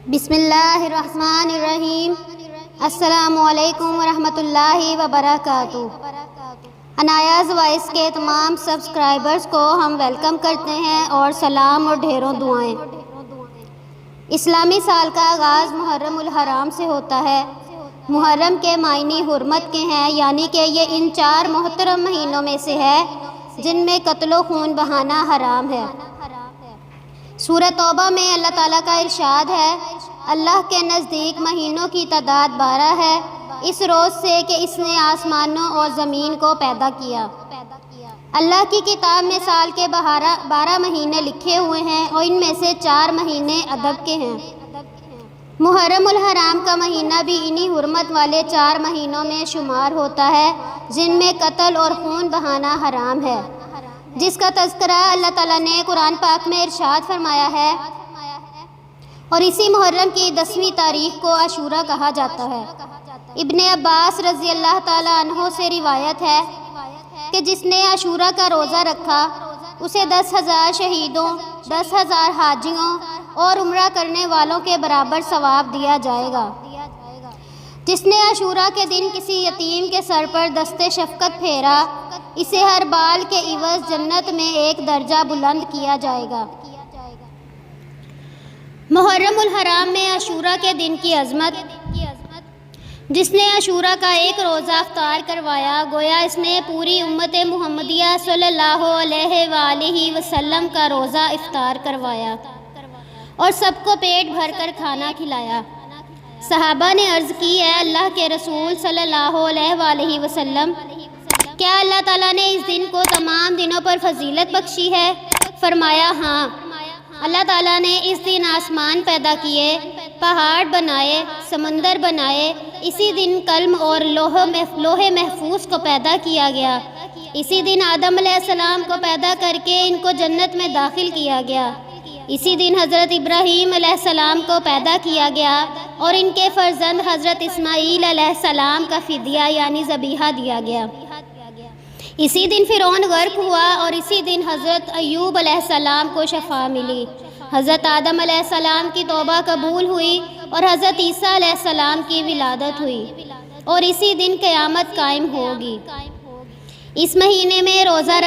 بسم اللہ الرحمن الرحیم۔ السلام علیکم ورحمۃ اللہ وبرکاتہ۔ انایاز وائس کے تمام سبسکرائبرز کو ہم ویلکم کرتے ہیں اور سلام اور ڈھیروں دعائیں۔ اسلامی سال کا آغاز محرم الحرام سے ہوتا ہے۔ محرم کے معنی حرمت کے ہیں، یعنی کہ یہ ان 4 محترم مہینوں میں سے ہے جن میں قتل و خون بہانا حرام ہے۔ سورہ توبہ میں اللہ تعالیٰ کا ارشاد ہے، اللہ کے نزدیک مہینوں کی تعداد 12 ہے، اس روز سے کہ اس نے آسمانوں اور زمین کو پیدا کیا۔ اللہ کی کتاب میں سال کے 12 مہینے لکھے ہوئے ہیں اور ان میں سے 4 مہینے ادب کے ہیں۔ محرم الحرام کا مہینہ بھی انہی حرمت والے 4 مہینوں میں شمار ہوتا ہے جن میں قتل اور خون بہانا حرام ہے، جس کا تذکرہ اللہ تعالیٰ نے قرآن پاک میں ارشاد فرمایا ہے۔ اور اسی محرم کی 10ویں تاریخ کو عاشورہ کہا جاتا ہے۔ ابن عباس رضی اللہ تعالیٰ عنہ سے روایت ہے کہ جس نے عاشورہ کا روزہ رکھا اسے 10,000 شہیدوں، 10,000 حاجیوں اور عمرہ کرنے والوں کے برابر ثواب دیا جائے گا۔ جس نے عاشورہ کے دن کسی یتیم کے سر پر دست شفقت پھیرا، اسے ہر بال کے عوض جنت میں 1 درجہ بلند کیا جائے گا۔ محرم الحرام میں عاشورہ کے دن کی عظمت۔ جس نے عاشورہ کا 1 روزہ افطار کروایا، گویا اس نے پوری امت محمدیہ صلی اللہ علیہ وآلہ وسلم کا روزہ افطار کروایا اور سب کو پیٹ بھر کر کھانا کھلایا۔ صحابہ نے عرض کی، اے اللہ کے رسول صلی اللہ علیہ وآلہ وسلم، کیا اللہ تعالیٰ نے اس دن کو تمام دنوں پر فضیلت بخشی ہے؟ فرمایا، ہاں، اللہ تعالیٰ نے اس دن آسمان پیدا کیے، پہاڑ بنائے، سمندر بنائے، اسی دن قلم اور لوح محفوظ کو پیدا کیا گیا، اسی دن آدم علیہ السلام کو پیدا کر کے ان کو جنت میں داخل کیا گیا، اسی دن حضرت ابراہیم علیہ السلام کو پیدا کیا گیا اور ان کے فرزند حضرت اسماعیل علیہ السلام کا فدیہ یعنی ذبیحہ دیا گیا، اسی دن فرعون غرق ہوا اور اسی دن حضرت ایوب علیہ السلام کو شفا ملی، حضرت آدم علیہ السلام کی توبہ قبول ہوئی اور حضرت عیسیٰ علیہ السلام کی ولادت ہوئی اور اسی دن قیامت قائم ہوگی۔ اس مہینے میں روزہ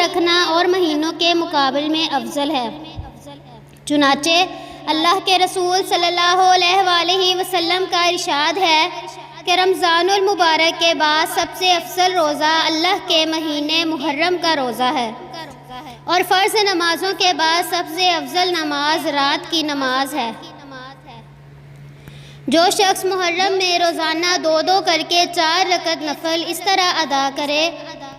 رکھنا اور مہینوں کے مقابل میں افضل ہے۔ چنانچہ اللہ کے رسول صلی اللہ علیہ وآلہ وسلم کا ارشاد ہے کہ رمضان المبارک کے بعد سب سے افضل روزہ اللہ کے مہینے محرم کا روزہ ہے، اور فرض نمازوں کے بعد سب سے افضل نماز رات کی نماز ہے۔ جو شخص محرم میں روزانہ 2 کر کے 4 رکعت نفل اس طرح ادا کرے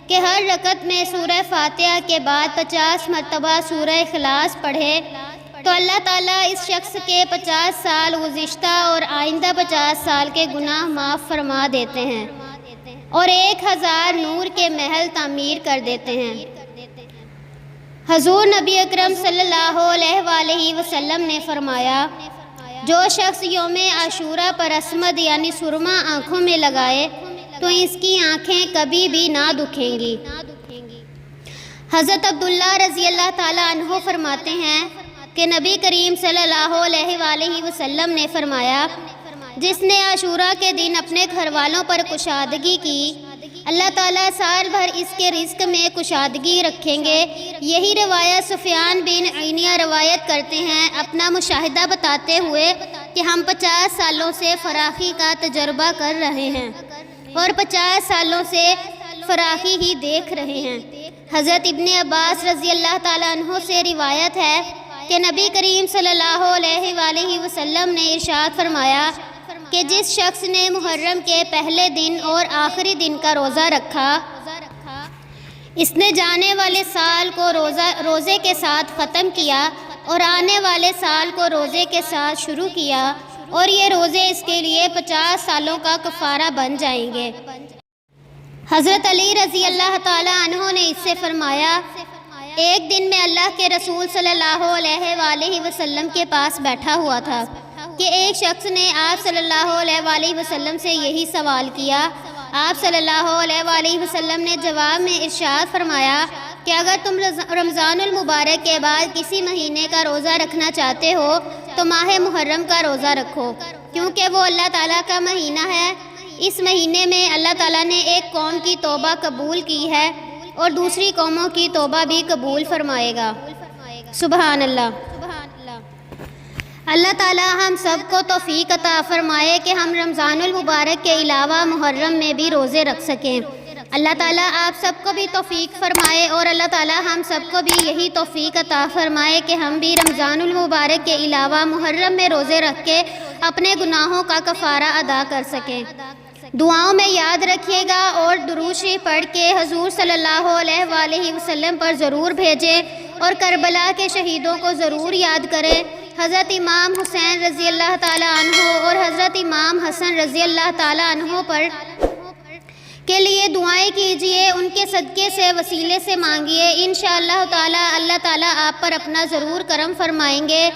کہ ہر رکعت میں سورہ فاتحہ کے بعد 50 مرتبہ سورہ اخلاص پڑھے، تو اللہ تعالیٰ اس شخص کے 50 سال گزشتہ اور آئندہ 50 سال کے گناہ معاف فرما دیتے ہیں اور 1000 نور کے محل تعمیر کر دیتے ہیں۔ حضور نبی اکرم صلی اللہ علیہ وآلہ وسلم نے فرمایا، جو شخص یوم عاشورہ پر عصمت یعنی سرما آنکھوں میں لگائے تو اس کی آنکھیں کبھی بھی نہ دکھیں گی۔ حضرت عبداللہ رضی اللہ تعالیٰ عنہ فرماتے ہیں کہ نبی کریم صلی اللہ علیہ وآلہ وسلم نے فرمایا، جس نے عاشورہ کے دن اپنے گھر والوں پر کشادگی کی، اللہ تعالیٰ سال بھر اس کے رزق میں کشادگی رکھیں گے۔ یہی روایت سفیان بن عینیہ روایت کرتے ہیں، اپنا مشاہدہ بتاتے ہوئے کہ ہم 50 سالوں سے فراخی کا تجربہ کر رہے ہیں اور 50 سالوں سے فراخی ہی دیکھ رہے ہیں۔ حضرت ابن عباس رضی اللہ تعالیٰ عنہ سے روایت ہے کہ نبی کریم صلی اللہ علیہ وآلہ وسلم نے ارشاد فرمایا کہ جس شخص نے محرم کے پہلے دن اور آخری دن کا روزہ رکھا، اس نے جانے والے سال کو روزے کے ساتھ ختم کیا اور آنے والے سال کو روزے کے ساتھ شروع کیا، اور یہ روزے اس کے لیے 50 سالوں کا کفارہ بن جائیں گے۔ حضرت علی رضی اللہ تعالیٰ عنہ نے اس سے فرمایا، ایک دن میں اللہ کے رسول صلی اللہ علیہ وآلہ وسلم کے پاس بیٹھا ہوا تھا کہ ایک شخص نے آپ صلی اللہ علیہ وآلہ وسلم سے یہی سوال کیا، آپ صلی اللہ علیہ وآلہ وسلم نے جواب میں ارشاد فرمایا کہ اگر تم رمضان المبارک کے بعد کسی مہینے کا روزہ رکھنا چاہتے ہو تو ماہ محرم کا روزہ رکھو، کیونکہ وہ اللہ تعالیٰ کا مہینہ ہے۔ اس مہینے میں اللہ تعالیٰ نے ایک قوم کی توبہ قبول کی ہے اور دوسری قوموں کی توبہ بھی قبول فرمائے گا۔ سبحان اللہ۔ اللہ تعالیٰ ہم سب کو توفیق عطا فرمائے کہ ہم رمضان المبارک کے علاوہ محرم میں بھی روزے رکھ سکیں۔ اللہ تعالیٰ آپ سب کو بھی توفیق فرمائے اور اللہ تعالیٰ ہم سب کو بھی یہی توفیق عطا فرمائے کہ ہم بھی رمضان المبارک کے علاوہ محرم میں روزے رکھ کے اپنے گناہوں کا کفارہ ادا کر سکیں۔ دعاؤں میں یاد رکھیے گا اور درود شریف پڑھ کے حضور صلی اللہ علیہ وآلہ وسلم پر ضرور بھیجیں اور کربلا کے شہیدوں کو ضرور یاد کریں۔ حضرت امام حسین رضی اللہ تعالیٰ عنہ اور حضرت امام حسن رضی اللہ تعالیٰ عنہ پر کے لیے دعائیں کیجئے، ان کے صدقے سے وسیلے سے مانگیے، انشاءاللہ تعالیٰ اللہ تعالیٰ آپ پر اپنا ضرور کرم فرمائیں گے۔